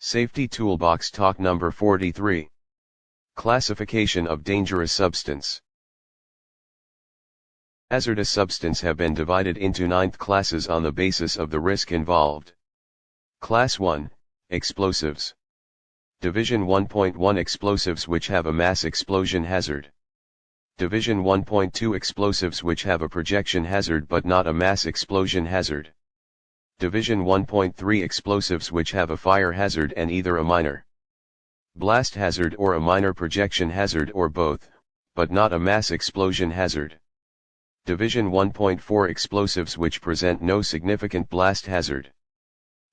Safety Toolbox Talk number 43. Classification of dangerous substance. Hazardous substance have been divided into 9 classes on the basis of the risk involved. Class 1, Explosives. Division 1.1 Explosives which have a mass explosion hazard. Division 1.2 Explosives which have a projection hazard but not a mass explosion hazard. Division 1.3 Explosives which have a fire hazard and either a minor blast hazard or a minor projection hazard or both, but not a mass explosion hazard. Division 1.4 Explosives which present no significant blast hazard.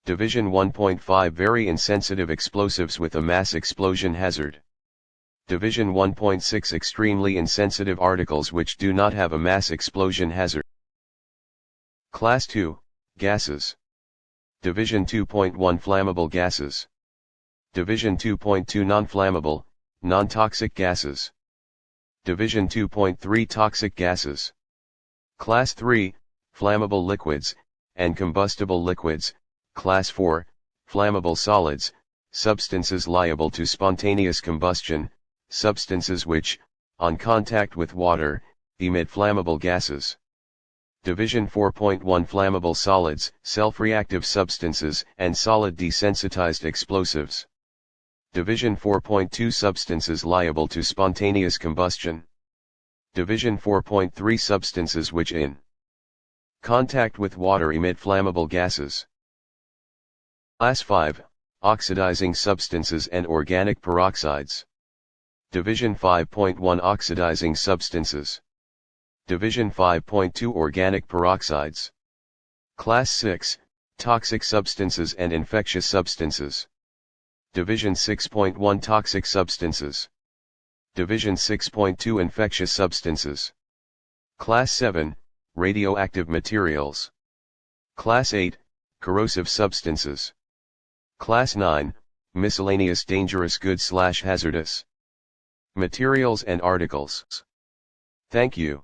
Division 1.5 Very insensitive explosives with a mass explosion hazard. Division 1.6 Extremely insensitive articles which do not have a mass explosion hazard. Class 2, Gases. Division 2.1 Flammable gases. Division 2.2 Non-flammable, non-toxic gases. Division 2.3 Toxic gases. Class 3, Flammable liquids, and combustible liquids. Class 4, Flammable solids, substances liable to spontaneous combustion, substances which, on contact with water, emit flammable gases. Division 4.1 Flammable solids, self-reactive substances and solid desensitized explosives. Division 4.2 Substances liable to spontaneous combustion. Division 4.3 Substances which in contact with water emit flammable gases. Class 5, Oxidizing substances and organic peroxides. Division 5.1 Oxidizing substances. Division 5.2 Organic peroxides. Class 6, Toxic substances and infectious substances. Division 6.1 Toxic substances. Division 6.2 Infectious substances. Class 7, Radioactive materials. Class 8, Corrosive substances. Class 9, Miscellaneous dangerous goods / hazardous materials and articles. Thank you.